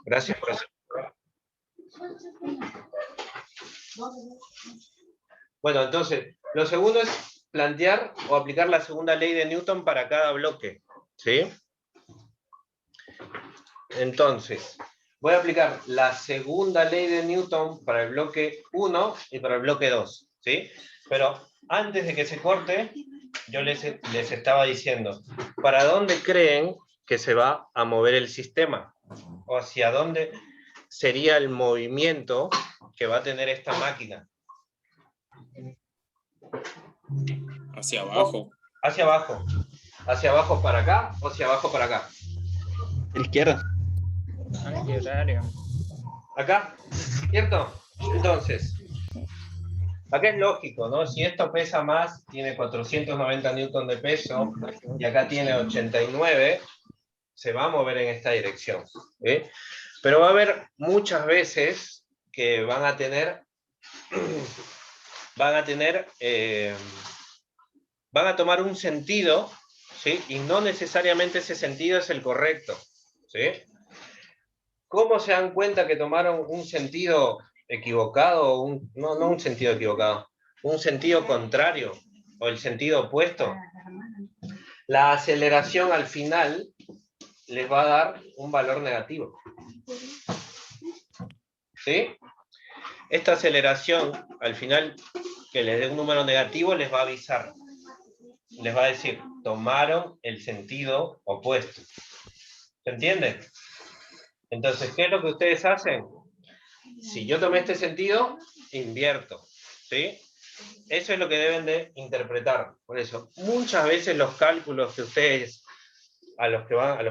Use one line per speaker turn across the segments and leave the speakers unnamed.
Gracias por eso. Bueno, entonces, lo segundo es plantear o aplicar la segunda ley de Newton para cada bloque, ¿sí? Entonces, voy a aplicar la segunda ley de Newton para el bloque 1 y para el bloque 2, ¿sí? Pero antes de que se corte, yo les estaba diciendo, ¿para dónde creen que se va a mover el sistema? ¿O hacia dónde sería el movimiento que va a tener esta máquina?
Hacia abajo.
Hacia abajo. ¿Hacia abajo para acá o hacia abajo para acá?
Izquierda.
Antihorario.
¿Acá? ¿Cierto? Entonces, acá es lógico, ¿no? Si esto pesa más, tiene 490 newton de peso, y acá tiene 89, se va a mover en esta dirección, ¿sí? Pero va a haber muchas veces que van a tomar un sentido, ¿sí? Y no necesariamente ese sentido es el correcto, ¿sí? ¿Cómo se dan cuenta que tomaron un sentido equivocado? No un sentido equivocado, un sentido contrario, o el sentido opuesto. La aceleración al final les va a dar un valor negativo, ¿sí? Esta aceleración, al final, que les dé un número negativo, les va a avisar. Les va a decir, tomaron el sentido opuesto. ¿Se entiende? Entonces, ¿qué es lo que ustedes hacen? Si yo tomé este sentido, invierto, ¿sí? Eso es lo que deben de interpretar. Por eso, muchas veces los cálculos que ustedes, a los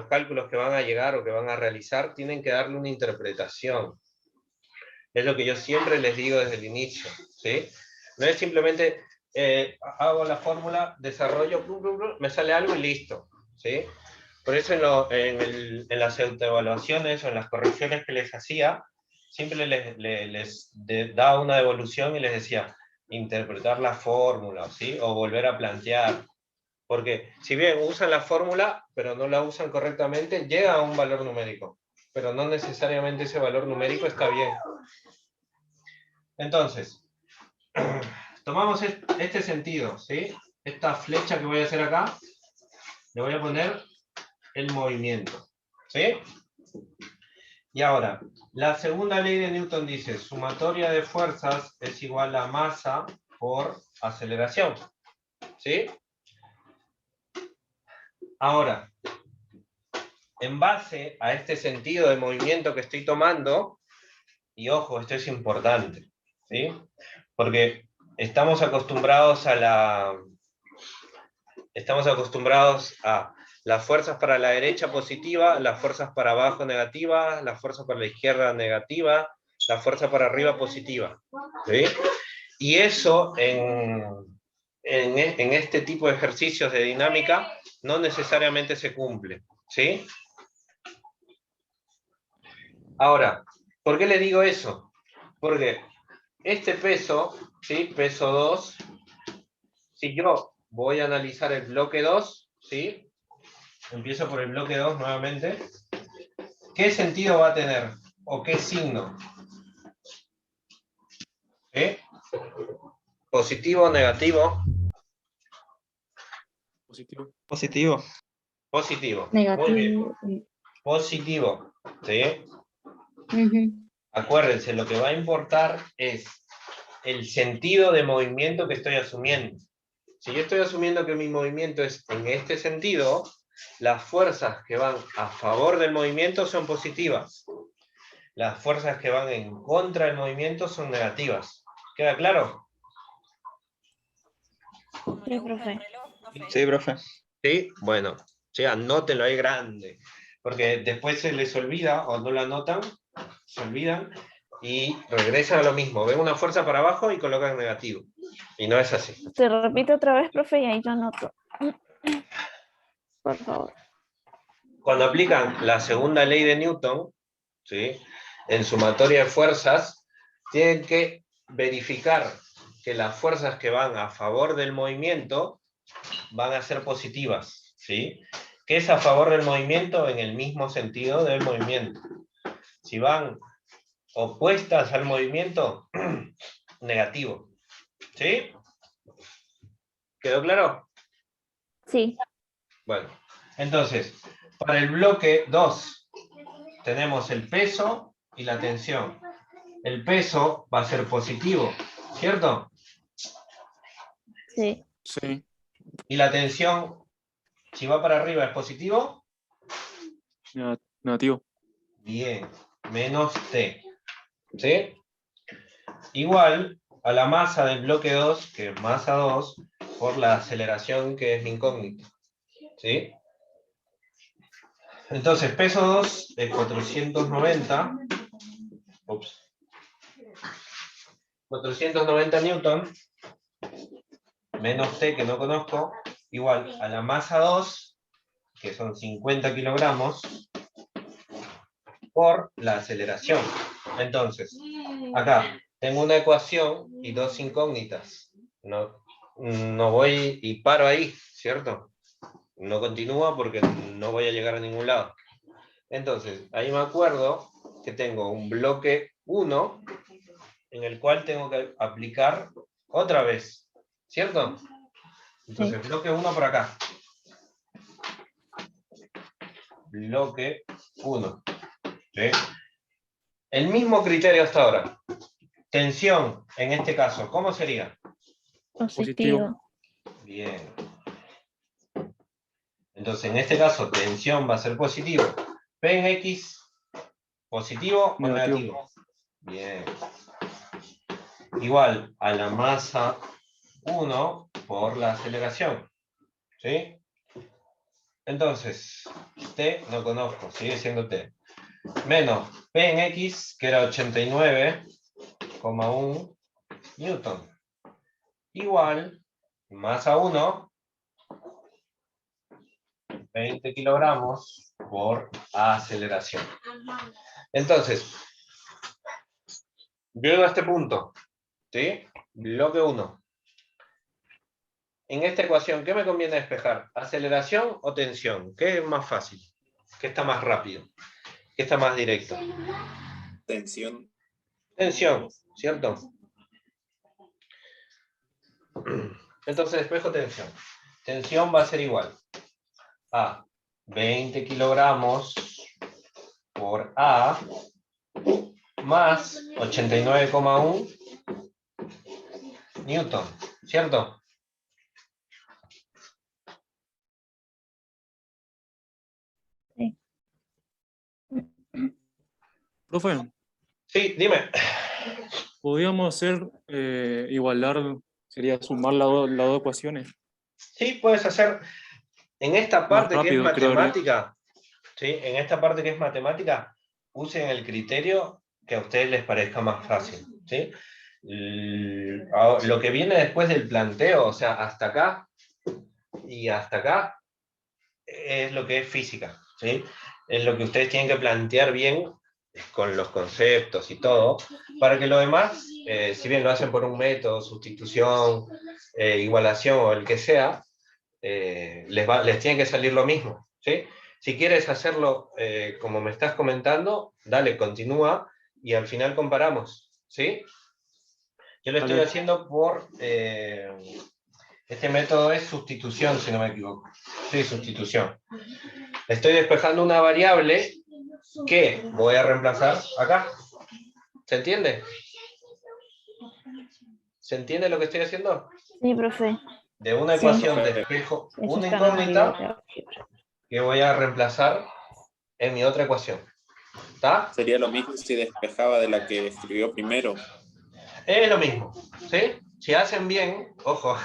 cálculos que van a llegar o que van a realizar, tienen que darle una interpretación. Es lo que yo siempre les digo desde el inicio, ¿sí? No es simplemente, hago la fórmula, desarrollo, me sale algo y listo, ¿sí? Por eso en las autoevaluaciones o en las correcciones que les hacía, siempre les daba una devolución y les decía, interpretar la fórmula, ¿sí? O volver a plantear. Porque si bien usan la fórmula, pero no la usan correctamente, llega a un valor numérico. Pero no necesariamente ese valor numérico está bien. Entonces, tomamos este sentido, ¿sí? Esta flecha que voy a hacer acá, le voy a poner el movimiento, ¿sí? Y ahora, la segunda ley de Newton dice, sumatoria de fuerzas es igual a masa por aceleración, ¿sí? Ahora, en base a este sentido de movimiento que estoy tomando, y ojo, esto es importante, ¿sí? Porque estamos acostumbrados a las fuerzas para la derecha positiva, las fuerzas para abajo negativas, las fuerzas para la izquierda negativa, la fuerza para arriba positiva, ¿sí? Y eso en este tipo de ejercicios de dinámica no necesariamente se cumple, ¿sí? Ahora, ¿por qué le digo eso? Porque este peso, ¿sí? Peso 2, si yo voy a analizar el bloque 2, ¿sí? Empiezo por el bloque 2 nuevamente. ¿Qué sentido va a tener? ¿O qué signo? ¿Sí? ¿Positivo o negativo?
Positivo.
Positivo.
Positivo. Muy bien.
Negativo.
Positivo. ¿Sí?
Ujú.
Acuérdense, lo que va a importar es el sentido de movimiento que estoy asumiendo. Si yo estoy asumiendo que mi movimiento es en este sentido, las fuerzas que van a favor del movimiento son positivas. Las fuerzas que van en contra del movimiento son negativas. ¿Queda claro?
Sí, profe.
Sí, profe.
Sí, bueno, sí, anótenlo ahí grande, porque después se les olvida o no lo anotan, se olvidan y regresan a lo mismo. Ven una fuerza para abajo y colocan negativo. Y no es así.
Se repite otra vez, profe, y ahí yo anoto. Por favor.
Cuando aplican la segunda ley de Newton, ¿sí? En sumatoria de fuerzas, tienen que verificar que las fuerzas que van a favor del movimiento van a ser positivas, ¿sí? ¿Qué es a favor del movimiento? En el mismo sentido del movimiento. si van opuestas al movimiento, negativo. ¿Sí? ¿Quedó claro?
Sí.
Bueno, entonces, para el bloque 2, tenemos el peso y la tensión. El peso va a ser positivo, ¿cierto?
Sí.
Sí.
Y la tensión, si va para arriba, ¿es positivo?
Negativo.
Bien, menos T. ¿Sí? Igual a la masa del bloque 2, que es masa 2, por la aceleración que es incógnita. ¿Sí? Entonces, peso 2 es 490. Ups. 490 newton, menos T que no conozco, igual a la masa 2, que son 50 kilogramos, por la aceleración. Entonces, acá tengo una ecuación y dos incógnitas. No voy y paro ahí, ¿cierto? No continúa porque no voy a llegar a ningún lado. Entonces, ahí me acuerdo que tengo un bloque 1 en el cual tengo que aplicar otra vez, ¿cierto? Entonces,
Sí.
bloque 1 por acá. Bloque 1. ¿Sí? El mismo criterio hasta ahora. Tensión, en este caso, ¿cómo sería?
Positivo.
Bien. Entonces, en este caso, tensión va a ser positivo. P en X, ¿positivo o negativo? Bien. Igual a la masa 1 por la aceleración. ¿Sí? Entonces, T no conozco, sigue siendo T. Menos P en X, que era 89,1 newton. Igual, masa 1, 20 kilogramos por aceleración. Entonces, llego a este punto, ¿sí? Bloque 1. En esta ecuación, ¿qué me conviene despejar? ¿Aceleración o tensión? ¿Qué es más fácil? ¿Qué está más rápido? ¿Qué está más directo?
Tensión.
Tensión, ¿cierto? Entonces despejo tensión. Tensión va a ser igual a 20 kilogramos por A más 89,1 newton, ¿cierto?
Sí.
Profe,
Sí, dime.
podríamos hacer igualar, sería sumar las dos ecuaciones.
Sí, puedes hacer en esta
Más
parte que es
rápido, creo.
matemática, ¿sí? En esta parte que es matemática, usen el criterio que a ustedes les parezca más fácil, ¿sí? Lo que viene después del planteo, o sea, hasta acá y hasta acá, es lo que es física, ¿sí? Es lo que ustedes tienen que plantear bien con los conceptos y todo, para que lo demás, si bien lo hacen por un método, sustitución, igualación o el que sea, les tiene que salir lo mismo, ¿sí? Si quieres hacerlo como me estás comentando, dale, continúa y al final comparamos, ¿sí? Yo lo estoy
Dale.
haciendo por... este método es sustitución, si no me equivoco. Sí, sustitución. Estoy despejando una variable que voy a reemplazar acá. ¿Se entiende? ¿Se entiende lo que estoy haciendo?
Sí, profe.
De una
Sí.
ecuación despejo
Eso
una
está en el video de
incógnita
álgebra.
que voy a reemplazar en mi otra ecuación. ¿Está?
Sería lo mismo si despejaba de la que escribió primero.
Es lo mismo. ¿Sí? Si hacen bien, ojo,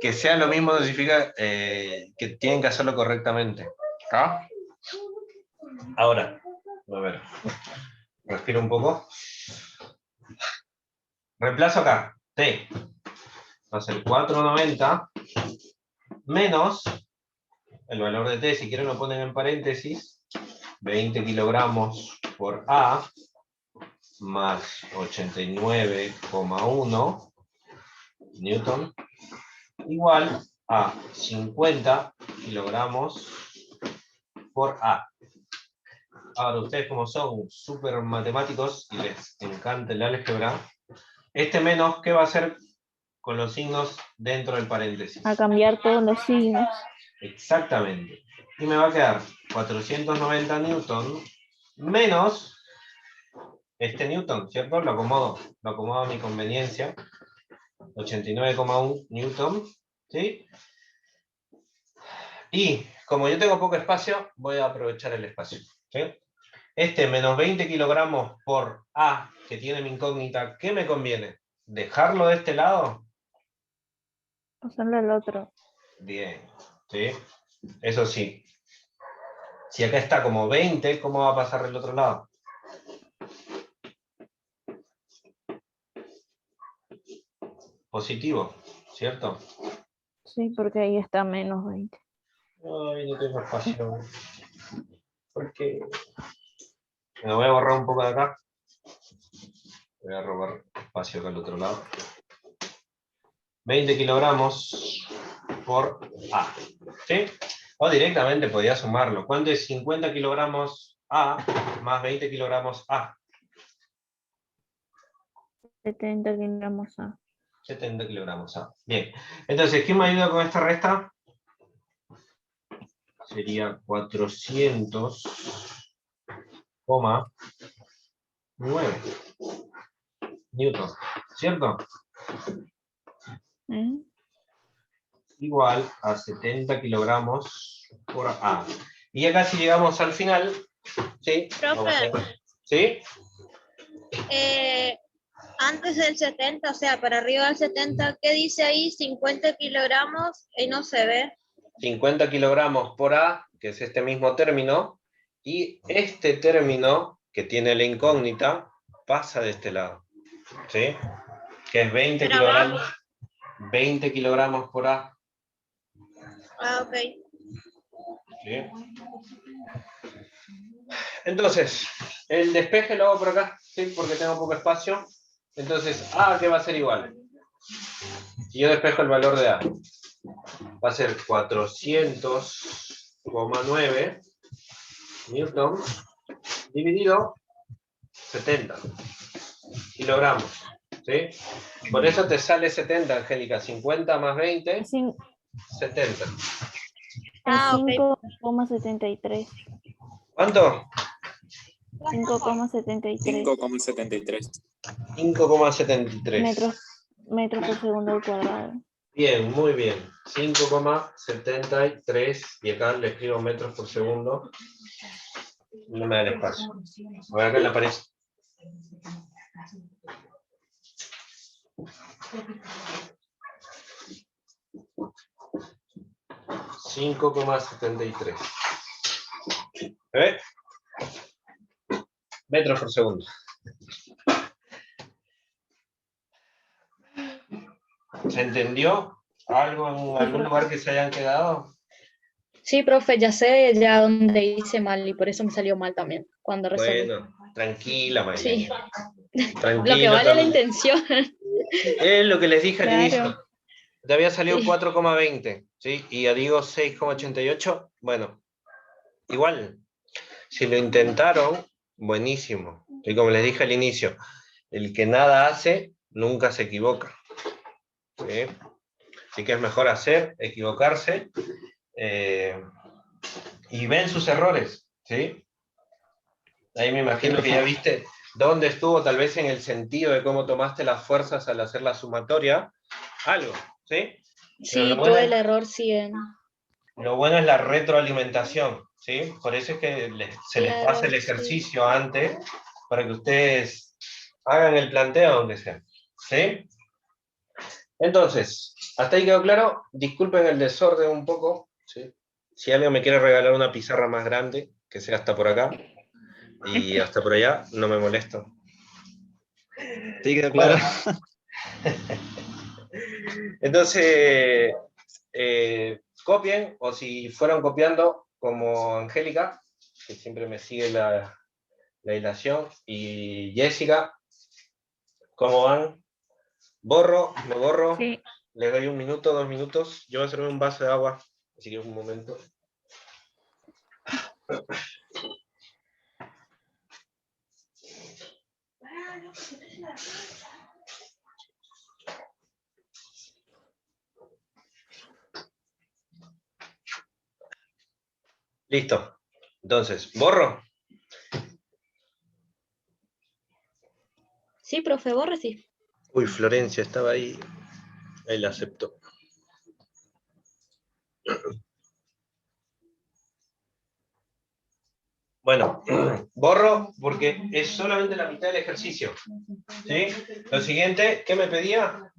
que sea lo mismo no significa que tienen que hacerlo correctamente. ¿Ah? Ahora, a ver, respiro un poco. Reemplazo acá, T, va a ser 490 menos el valor de T, si quieren lo ponen en paréntesis, 20 kilogramos por A, más 89,1 newton, igual a 50 kilogramos por A. ahora ustedes como son súper matemáticos y les encanta el álgebra, este menos, ¿qué va a hacer con los signos dentro del paréntesis?
A cambiar todos los signos.
Exactamente. Y me va a quedar 490 newton menos este newton, ¿cierto? Lo acomodo a mi conveniencia. 89,1 newton, ¿sí? Y como yo tengo poco espacio, voy a aprovechar el espacio, ¿sí? Este menos 20 kilogramos por A, que tiene mi incógnita, ¿qué me conviene? ¿Dejarlo de este lado?
Pasarlo al otro.
Bien, ¿sí? Eso sí. Si acá está como 20, ¿cómo va a pasar del otro lado? Positivo, ¿cierto?
Sí, porque ahí está menos 20.
Ay, no tengo espacio. ¿Por qué? Me voy a borrar un poco de acá. Voy a robar espacio acá al otro lado. 20 kilogramos por A. ¿Sí? O directamente podía sumarlo. ¿Cuánto es 50 kilogramos A más 20 kilogramos A?
70 kilogramos A.
70 kilogramos A. Bien. Entonces, ¿quién me ayuda con esta resta? Sería 400,9 newton. ¿Cierto?
¿Eh?
Igual a 70 kilogramos por A. Y acá si llegamos al final, ¿sí?
Profe.
¿Sí?
Antes del 70, o sea, para arriba del 70, ¿qué dice ahí? 50 kilogramos y no se ve.
50 kilogramos por A, que es este mismo término, y este término, que tiene la incógnita, pasa de este lado, ¿sí? Que es 20
Pero
kilogramos, 20 kilogramos por A.
Ah, ok.
¿Sí? Entonces, el despeje lo hago por acá, ¿sí? Porque tengo poco espacio. Entonces, A, ¿qué va a ser igual? Si yo despejo el valor de A, va a ser 400,9 newton dividido 70 kilogramos, ¿sí? Por eso te sale 70, Angélica. 50 más 20, 70.
Ah, ok.
5,73.
¿Cuánto?
5,73
5,73.
5,73.
metros por segundo al cuadrado.
Bien, muy bien. 5,73. Y acá le escribo metros por segundo. No me da el espacio. Voy acá en la pared. $5,73. Metros por segundo. ¿Se entendió? ¿Algo en algún lugar que se hayan quedado?
Sí, profe, ya sé ya dónde hice mal y por eso me salió mal también cuando resolví.
Bueno, tranquila, María.
Sí,
Tranquila,
lo que vale la
también.
intención.
Es lo que les dije al
Claro.
inicio. Te había salido
Sí.
4,20, ¿sí? Y ya digo 6,88. Bueno, igual, si lo intentaron, buenísimo. Y como les dije al inicio, el que nada hace, nunca se equivoca. ¿Sí? Así que es mejor hacer, equivocarse, y ven sus errores, ¿sí? Ahí me imagino que ya viste dónde estuvo, tal vez en el sentido de cómo tomaste las fuerzas al hacer la sumatoria, algo, ¿sí?
Sí, tuve el error, sí.
Lo bueno es la retroalimentación, ¿sí? Por eso es que se les pasa el ejercicio antes, para que ustedes hagan el planteo donde sea, ¿sí? Entonces, ¿hasta ahí quedó claro? Disculpen el desorden un poco, ¿sí? Si alguien me quiere regalar una pizarra más grande, que sea hasta por acá, y hasta por allá, no me molesto.
Sí, quedó claro.
Bueno. Entonces, copien, o si fueron copiando, como Angélica, que siempre me sigue la hilación, y Jessica, ¿cómo van? ¿Borro? ¿Me borro?
Sí.
Les doy 1 minuto, 2 minutos. Yo voy a servir un vaso de agua, así que un momento. Listo. Entonces, borro.
Sí, profe, borre sí.
Uy, Florencia estaba ahí. Ahí la aceptó. Bueno, borro porque es solamente la mitad del ejercicio. ¿Sí? Lo siguiente, ¿qué me pedía?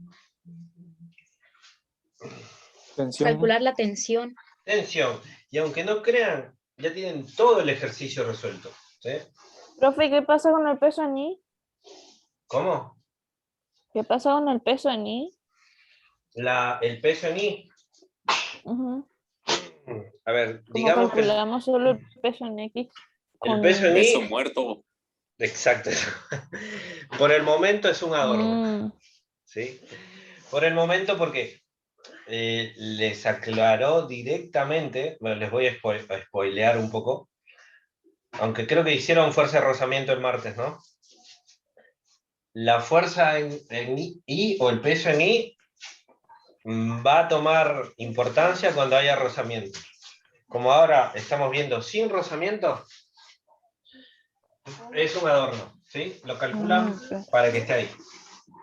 Tensión.
Calcular la tensión.
Tensión. Y aunque no crean, ya tienen todo el ejercicio resuelto. ¿Sí?
Profe, ¿qué pasa con el peso en I?
¿Cómo?
¿Qué pasa con el peso en I?
El peso en I.
Ujú.
A ver,
¿Cómo
digamos que
calculamos solo el peso en X?
el peso en
Peso
I.
muerto.
Exacto. Por el momento es un adorno. ¿Sí? Por el momento porque les aclaró directamente, bueno, les voy a spoilear un poco, aunque creo que hicieron fuerza de rozamiento el martes, ¿no? La fuerza en I o el peso en I va a tomar importancia cuando haya rozamiento. Como ahora estamos viendo sin rozamiento, es un adorno, ¿sí? Lo calculan para que esté ahí.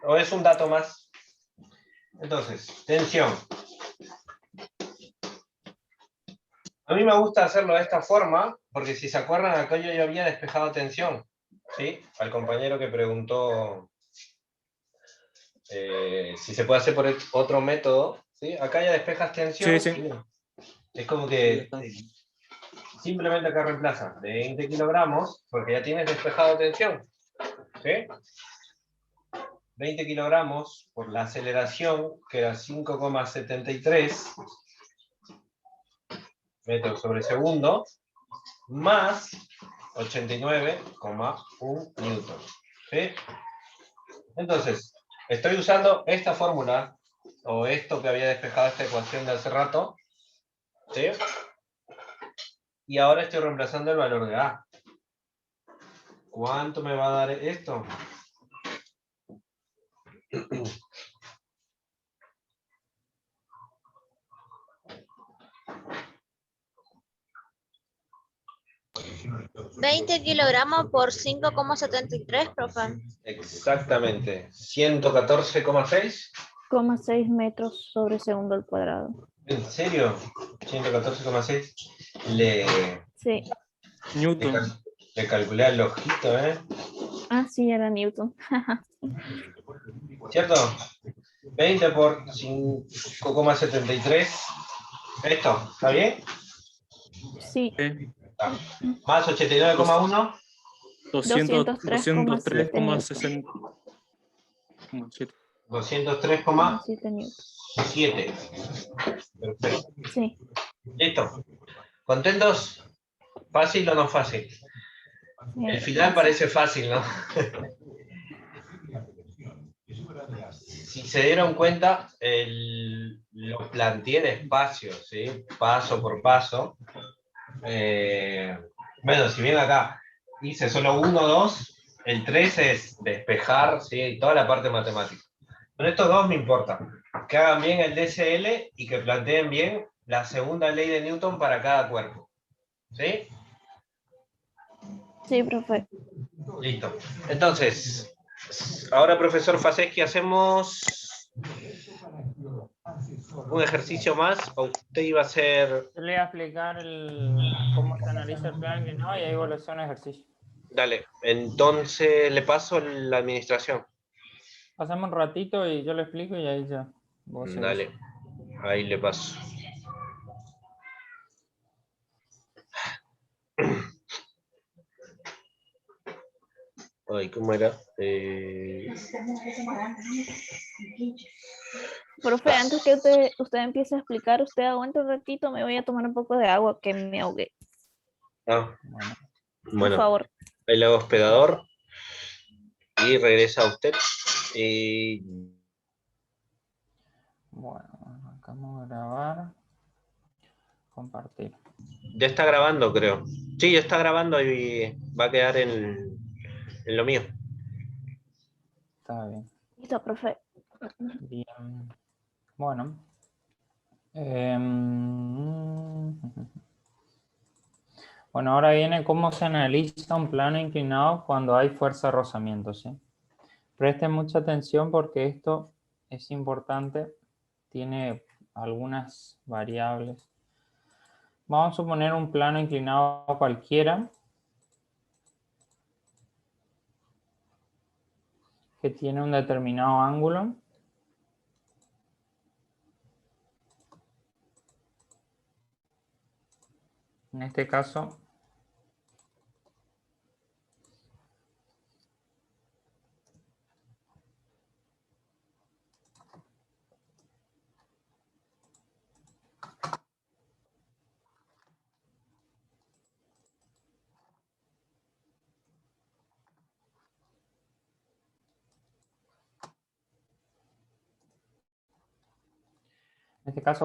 O es un dato más. Entonces, tensión. A mí me gusta hacerlo de esta forma, porque si se acuerdan, acá yo ya había despejado tensión, ¿sí? Al compañero que preguntó si se puede hacer por otro método, ¿sí? Acá ya despejas tensión.
Sí, sí.
Es como que simplemente acá reemplaza de 20 kilogramos, porque ya tienes despejado tensión, ¿sí? 20 kilogramos por la aceleración, que era 5,73 metros sobre segundo, más 89,1 newton. ¿Sí? Entonces, estoy usando esta fórmula, o esto que había despejado esta ecuación de hace rato, ¿sí? Y ahora estoy reemplazando el valor de A. ¿Cuánto me va a dar esto?
¿20 kilogramos por 5,73, profe?
Exactamente. 114,6.
6 metros sobre segundo al cuadrado.
¿En serio? 114,6. Le
Sí.
Newton.
le calculé al ojito, ¿eh?
Ah, sí, era Newton.
¿Cierto? 20 por 5,73. Esto, ¿está bien?
Sí.
Está. Más 89,1.
203,7
203,7.
Newton.
Perfecto.
Sí.
Listo. ¿Contentos? ¿Fácil o no fácil? El final
Fácil.
parece fácil, ¿no? Si se dieron cuenta, lo planteé despacio, ¿sí? Paso por paso. Bueno, si bien acá hice solo 1, 2, el 3 es despejar, ¿sí? Toda la parte matemática. Pero estos dos me importan. Que hagan bien el DSL y que planteen bien la segunda ley de Newton para cada cuerpo. ¿Sí?
Sí, profe.
Listo. Entonces, ahora, profesor Faseschi, ¿hacemos un ejercicio más? ¿O usted iba a hacer...?
Yo le voy a explicar cómo se analiza el plan y no, y ahí vuelve a hacer un ejercicio.
Dale, entonces le paso la administración.
Pasamos un ratito y yo le explico y ahí ya. Vos seguís.
Dale, ahí le paso. Ay, ¿cómo era?
Profe, antes que usted empiece a explicar, usted aguanta un ratito, me voy a tomar un poco de agua que me ahogué.
Ah,
Por
bueno,
favor.
ahí le hago hospedador y regresa a usted.
Bueno, vamos a grabar. Compartir.
Ya está grabando, creo. Sí, ya está grabando y va a quedar en lo mío.
Está bien.
Listo, profe.
Bien. Bueno. Bueno, ahora viene cómo se analiza un plano inclinado cuando hay fuerza de rozamiento, ¿sí? Presten mucha atención porque esto es importante. Tiene algunas variables. Vamos a suponer un plano inclinado cualquiera que tiene un determinado ángulo. En este caso,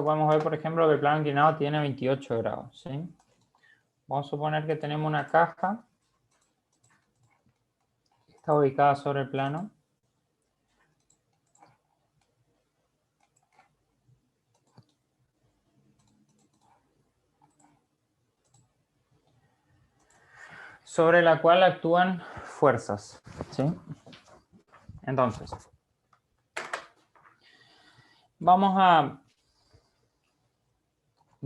podemos ver, por ejemplo, que el plano inclinado tiene 28 grados, ¿sí? Vamos a suponer que tenemos una caja que está ubicada sobre el plano. Sobre la cual actúan fuerzas, ¿sí? Entonces, vamos a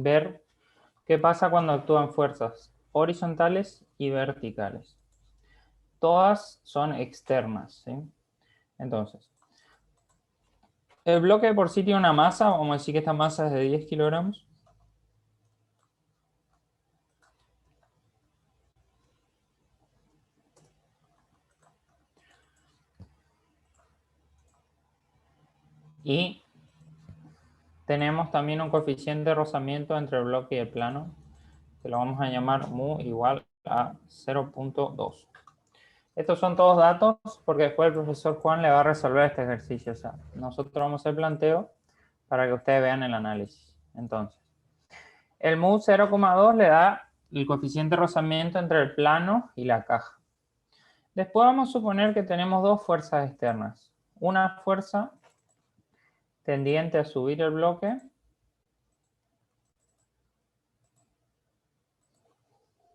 ver qué pasa cuando actúan fuerzas horizontales y verticales. Todas son externas, ¿sí? Entonces, el bloque por sí tiene una masa, vamos a decir que esta masa es de 10 kilogramos. Y tenemos también un coeficiente de rozamiento entre el bloque y el plano, que lo vamos a llamar mu igual a 0.2. Estos son todos datos porque después el profesor Juan le va a resolver este ejercicio. O sea, nosotros vamos a hacer planteo para que ustedes vean el análisis. Entonces, el mu 0,2 le da el coeficiente de rozamiento entre el plano y la caja. Después vamos a suponer que tenemos dos fuerzas externas. Una fuerza tendiente a subir el bloque.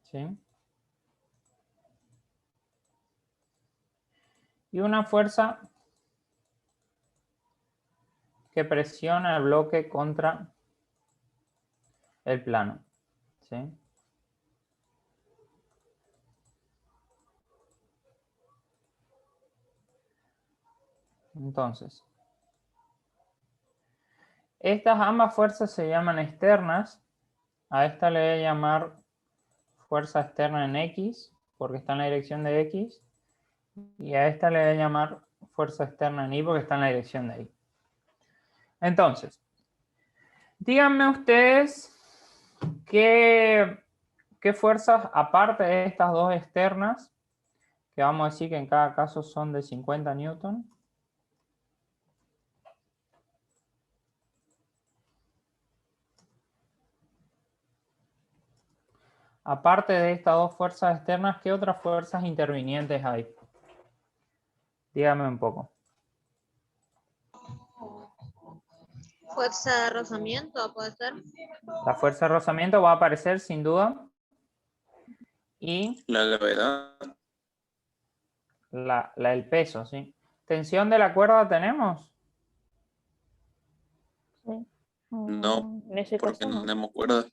¿Sí? Y una fuerza que presiona el bloque contra el plano. ¿Sí? Entonces, estas ambas fuerzas se llaman externas. A esta le voy a llamar fuerza externa en X, porque está en la dirección de X. Y a esta le voy a llamar fuerza externa en Y, porque está en la dirección de Y. Entonces, díganme ustedes qué fuerzas, aparte de estas dos externas, que vamos a decir que en cada caso son de 50 newton. Aparte de estas dos fuerzas externas, ¿qué otras fuerzas intervinientes hay? Dígame un poco.
Fuerza de rozamiento, puede ser.
La fuerza de rozamiento va a aparecer sin duda. Y
La gravedad.
el peso, ¿sí? ¿Tensión de la cuerda tenemos?
Sí.
No,
En ese
porque
caso
no
no.
tenemos cuerda.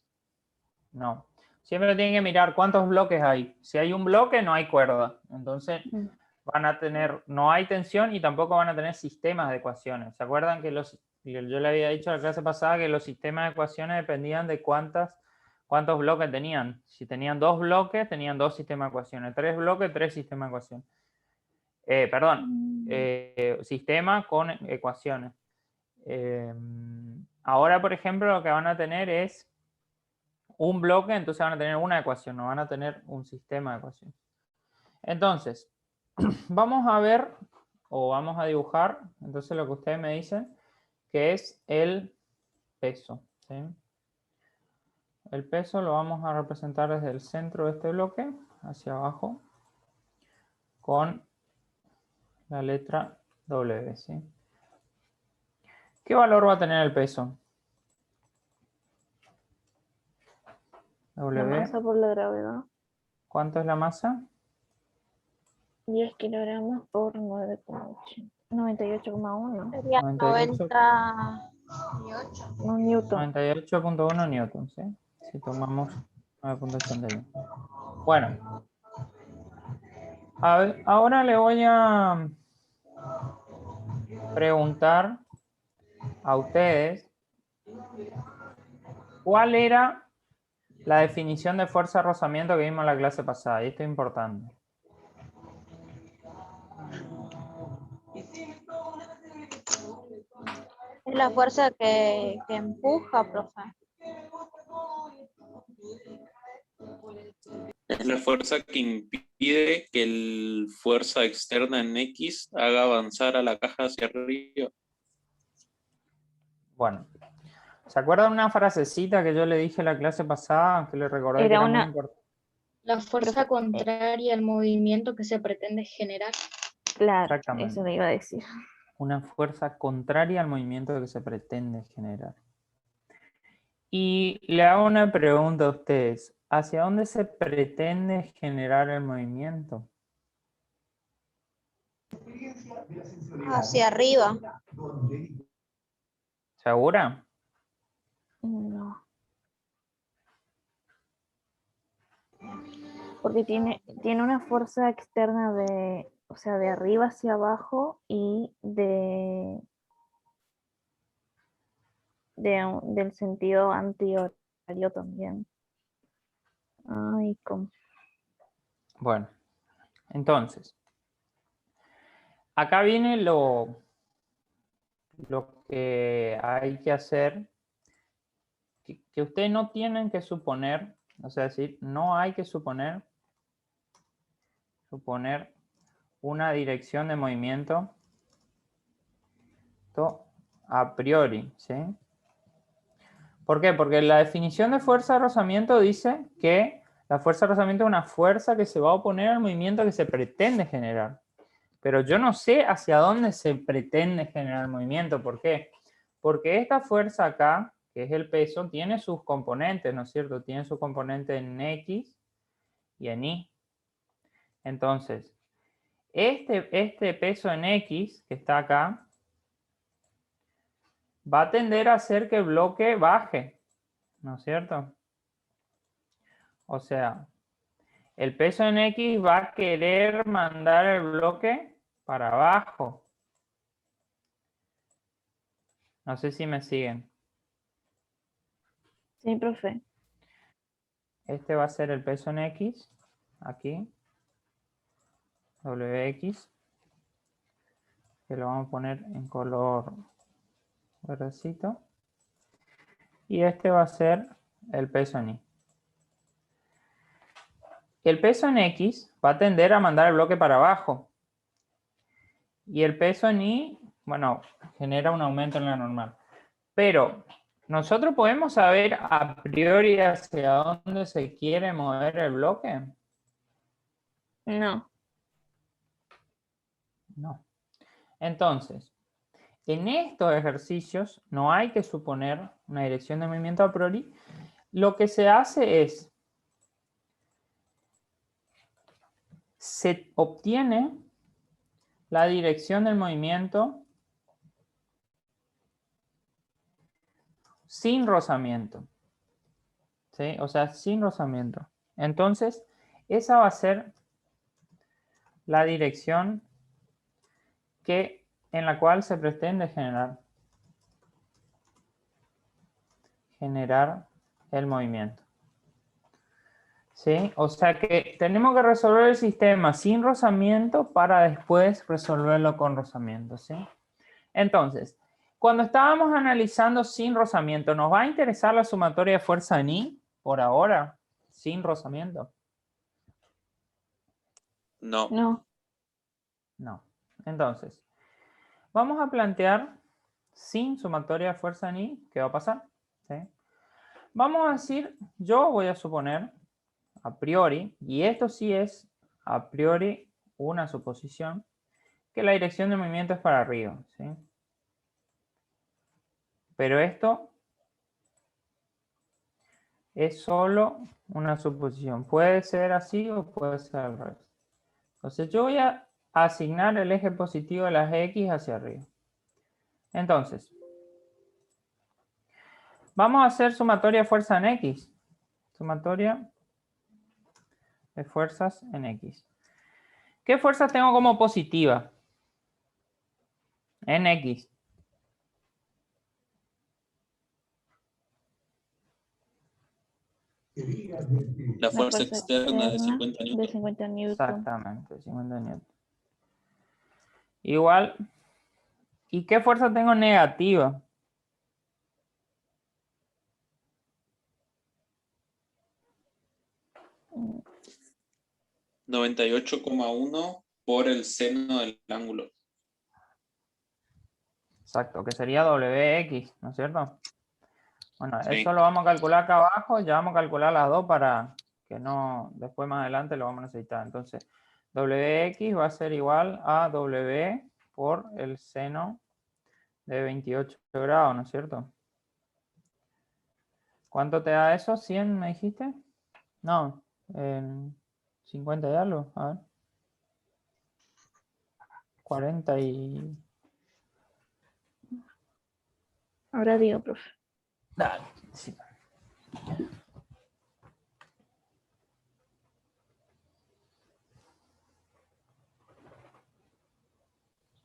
No. Siempre tienen que mirar cuántos bloques hay. Si hay un bloque, no hay cuerda. Entonces
Mm.
van a tener, no hay tensión y tampoco van a tener sistemas de ecuaciones. ¿Se acuerdan que yo le había dicho en la clase pasada que los sistemas de ecuaciones dependían de cuántos bloques tenían? Si tenían 2 bloques, tenían 2 sistemas de ecuaciones. 3 bloques, 3 sistemas de ecuaciones. Sistema con ecuaciones. Ahora, por ejemplo, lo que van a tener es un bloque, entonces van a tener una ecuación, no van a tener un sistema de ecuaciones. Entonces, vamos a ver, o vamos a dibujar, entonces lo que ustedes me dicen, que es el peso. ¿Sí? El peso lo vamos a representar desde el centro de este bloque, hacia abajo, con la letra W, ¿sí? ¿Qué valor va a tener el peso?
La
W.
masa por la gravedad.
¿Cuánto es la masa?
10 kilogramos por 9,8. 98,1.
Sería
98.
98.
No newton.
98.1 newton, ¿sí? Si tomamos 9.81. Bueno. A ver, ahora le voy a preguntar a ustedes cuál era la definición de fuerza de rozamiento que vimos en la clase pasada. Y esto es importante.
Es la fuerza que empuja, profe.
Es la fuerza que impide que la fuerza externa en X haga avanzar a la caja hacia arriba.
Bueno. ¿Se acuerdan una frasecita que yo le dije en la clase pasada? Que le recordé que
Era
era muy
una-
importante.
La fuerza contraria al movimiento que se pretende generar.
Claro,
Exactamente.
eso le iba a decir.
Una fuerza contraria al movimiento que se pretende generar. Y le hago una pregunta a ustedes. ¿Hacia dónde se pretende generar el movimiento?
Hacia arriba.
¿Segura?
No. Porque tiene una fuerza externa de, o sea, de arriba hacia abajo y del sentido antihorario también. Ay,
Bueno, entonces, acá viene lo que hay que hacer, que ustedes no tienen que suponer, o sea, decir, no hay que suponer una dirección de movimiento a priori, ¿sí? ¿Por qué? Porque la definición de fuerza de rozamiento dice que la fuerza de rozamiento es una fuerza que se va a oponer al movimiento que se pretende generar. Pero yo no sé hacia dónde se pretende generar el movimiento. ¿Por qué? Porque esta fuerza acá, que es el peso, tiene sus componentes, ¿no es cierto? Tiene su componente en X y en Y. Entonces, este peso en X, que está acá, va a tender a hacer que el bloque baje, ¿no es cierto? O sea, el peso en X va a querer mandar el bloque para abajo. No sé si me siguen.
sí, profe.
Este va a ser el peso en X, aquí, WX, que lo vamos a poner en color verdecito. Y este va a ser el peso en Y. El peso en X va a tender a mandar el bloque para abajo. Y el peso en Y, bueno, genera un aumento en la normal. Pero nosotros podemos saber a priori hacia dónde se quiere mover el bloque.
No.
No. Entonces, en estos ejercicios no hay que suponer una dirección de movimiento a priori. Lo que se hace es, se obtiene la dirección del movimiento sin rozamiento. ¿Sí? O sea, sin rozamiento. Entonces, esa va a ser la dirección en la cual se pretende generar el movimiento. ¿Sí? O sea que tenemos que resolver el sistema sin rozamiento para después resolverlo con rozamiento. ¿Sí? Entonces, cuando estábamos analizando sin rozamiento, ¿nos va a interesar la sumatoria de fuerza en I por ahora? Sin rozamiento.
No.
No.
No. Entonces, vamos a plantear sin sumatoria de fuerza en I, ¿qué va a pasar? ¿Sí? Vamos a decir, yo voy a suponer a priori, y esto sí es a priori una suposición, que la dirección de movimiento es para arriba, ¿sí? Pero esto es solo una suposición. Puede ser así o puede ser al revés. Entonces yo voy a asignar el eje positivo de las X hacia arriba. Entonces, vamos a hacer sumatoria de fuerza en X. Sumatoria de fuerzas en X. ¿Qué fuerzas tengo como positiva? En X.
La fuerza externa de 50
de
newton.
50 newton.
Exactamente, 50 newton. Igual. ¿Y qué fuerza tengo negativa?
Mm,
98,1 por el seno del ángulo.
Exacto, que sería WX, ¿no es cierto? Bueno,
Sí.
eso lo vamos a calcular acá abajo, ya vamos a calcular las dos para que no, después más adelante lo vamos a necesitar. Entonces, WX va a ser igual a W por el seno de 28 grados, ¿no es cierto? ¿Cuánto te da eso? ¿100 me dijiste? No, 50 y algo, a ver. 40 y...
Ahora digo, profe.
Dale, sí.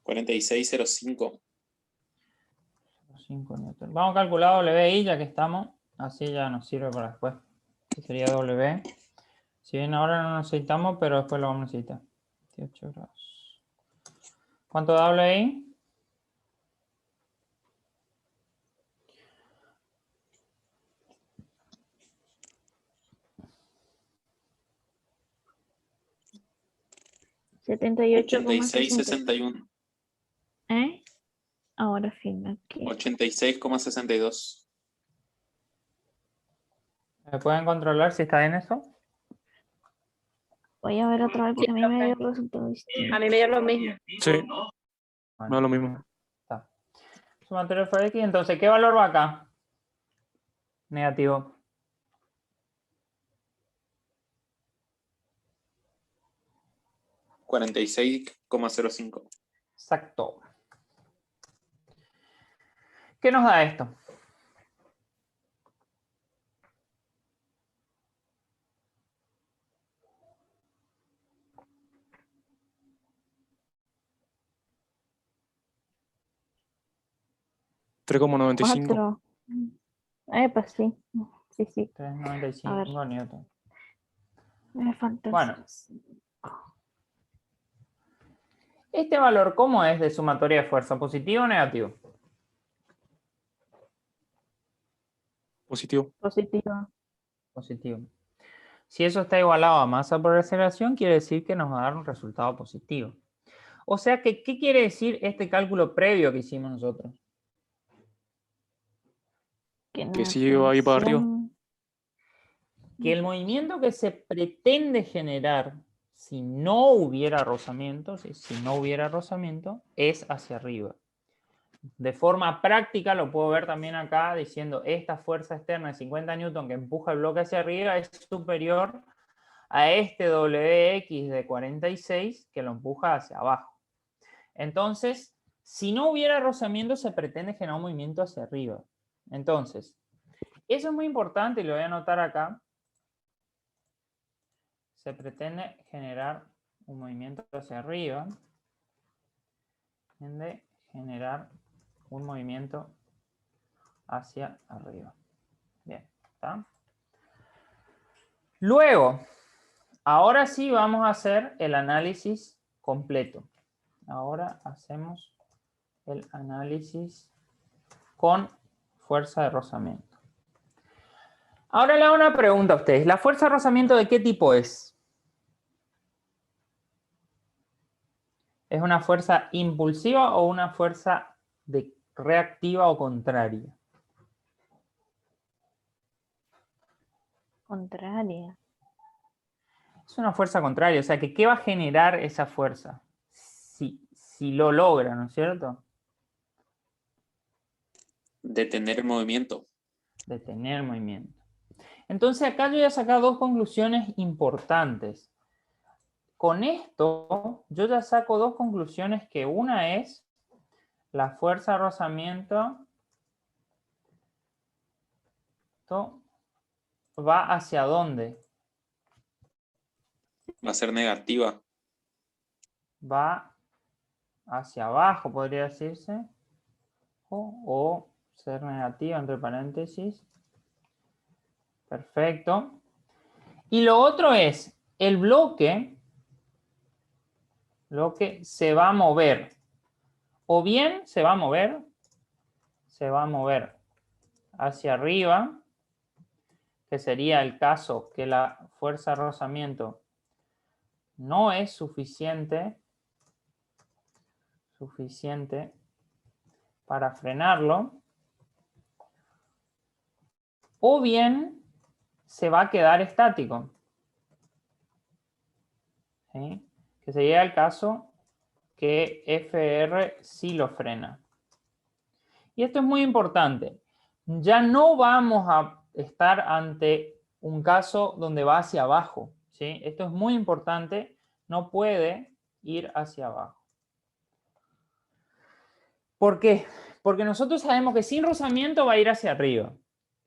$46,05.
5 newton. Vamos a calcular WI ya que estamos. Así ya nos sirve para después. Que sería W. Si bien ahora no lo necesitamos, pero después lo vamos a necesitar. 18 grados. ¿Cuánto da WI?
$86,61.
¿Eh? Ahora firma aquí.
86,62.
¿Me pueden controlar si está bien eso?
Voy a ver otra vez porque a mí me dio el resultado distinto.
A mí me dio lo mismo.
Sí,
Bueno,
no es lo mismo.
está. Sumatorio fue X. Entonces, ¿qué valor va acá? Negativo.
$46,05.
Exacto. ¿Qué nos da esto?
$3,95.
4. Pues sí. Sí, sí.
395 newton.
Me falta el
Bueno.
05.
¿Este valor cómo es de sumatoria de fuerza? ¿Positivo o negativo?
Positivo.
Positivo.
Positivo. Si eso está igualado a masa por aceleración, quiere decir que nos va a dar un resultado positivo. O sea que, ¿qué quiere decir este cálculo previo que hicimos nosotros?
Que si va ahí para arriba.
Que el movimiento que se pretende generar si no hubiera rozamiento, es hacia arriba. De forma práctica lo puedo ver también acá diciendo esta fuerza externa de 50 newton que empuja el bloque hacia arriba es superior a este WX de 46 que lo empuja hacia abajo. Entonces, si no hubiera rozamiento se pretende generar un movimiento hacia arriba. Entonces, eso es muy importante y lo voy a anotar acá. Se pretende generar un movimiento hacia arriba. Pretende generar un movimiento hacia arriba. Bien, ¿está? Luego, ahora sí vamos a hacer el análisis completo. Ahora hacemos el análisis con fuerza de rozamiento. Ahora le hago una pregunta a ustedes. ¿La fuerza de rozamiento de qué tipo es? ¿Es una fuerza impulsiva o una fuerza reactiva o contraria?
Contraria.
Es una fuerza contraria, o sea, que ¿qué va a generar esa fuerza? Si si lo logra, ¿no es cierto?
Detener el movimiento.
Detener el movimiento. Entonces acá yo ya he sacado dos conclusiones importantes. Con esto yo ya saco dos conclusiones, que una es la fuerza de rozamiento va hacia dónde.
Va a ser negativa.
Va hacia abajo, podría decirse. O ser negativa, entre paréntesis. Perfecto. Y lo otro es, el bloque se va a mover. O bien se va a mover hacia arriba, que sería el caso que la fuerza de rozamiento no es suficiente para frenarlo, o bien se va a quedar estático, ¿sí? Que sería el caso que FR sí lo frena. Y esto es muy importante. Ya no vamos a estar ante un caso donde va hacia abajo, ¿sí? Esto es muy importante, no puede ir hacia abajo. ¿Por qué? Porque nosotros sabemos que sin rozamiento va a ir hacia arriba.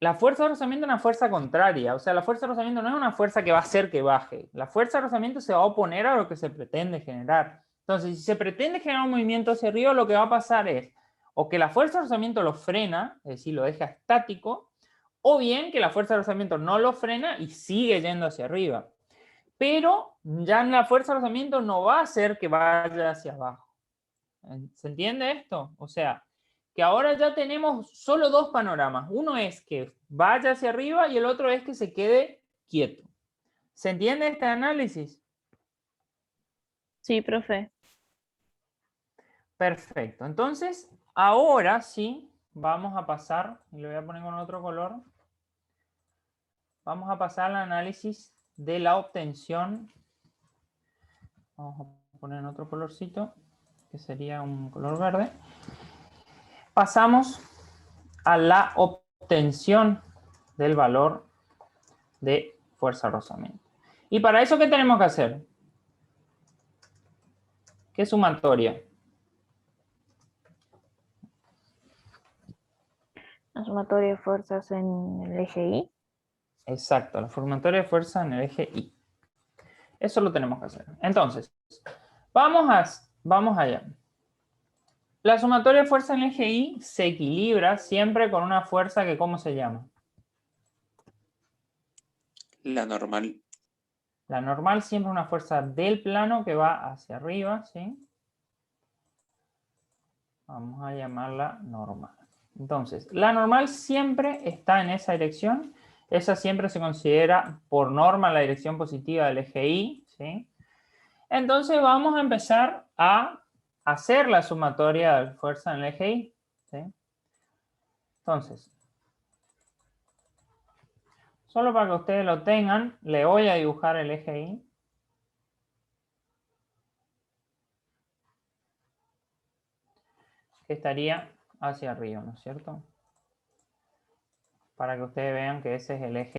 La fuerza de rozamiento es una fuerza contraria, o sea, la fuerza de rozamiento no es una fuerza que va a hacer que baje. La fuerza de rozamiento se va a oponer a lo que se pretende generar. Entonces, si se pretende generar un movimiento hacia arriba, lo que va a pasar es o que la fuerza de rozamiento lo frena, es decir, lo deja estático, o bien que la fuerza de rozamiento no lo frena y sigue yendo hacia arriba. Pero ya la fuerza de rozamiento no va a hacer que vaya hacia abajo. ¿Se entiende esto? O sea, que ahora ya tenemos solo dos panoramas. Uno es que vaya hacia arriba y el otro es que se quede quieto. ¿Se entiende este análisis?
Sí, profe.
Perfecto. Entonces, ahora sí, vamos a pasar, y lo voy a poner con otro color. Vamos a pasar al análisis de la obtención. Vamos a poner en otro colorcito, que sería un color verde. Pasamos a la obtención del valor de fuerza de rozamiento. Y para eso, ¿qué tenemos que hacer? ¿Qué sumatoria?
La sumatoria de fuerzas en el eje Y.
Exacto, la sumatoria de fuerza en el eje Y. Eso lo tenemos que hacer. Entonces, vamos allá. La sumatoria de fuerza en el eje Y se equilibra siempre con una fuerza que, ¿cómo se llama?
La normal.
La normal siempre es una fuerza del plano que va hacia arriba, ¿sí? Vamos a llamarla normal. Entonces, la normal siempre está en esa dirección. Esa siempre se considera por norma la dirección positiva del eje Y, ¿sí? Entonces vamos a empezar a hacer la sumatoria de fuerza en el eje Y, ¿sí? Entonces, solo para que ustedes lo tengan, le voy a dibujar el eje Y. Que estaría hacia arriba, ¿no es cierto? Para que ustedes vean que ese es el eje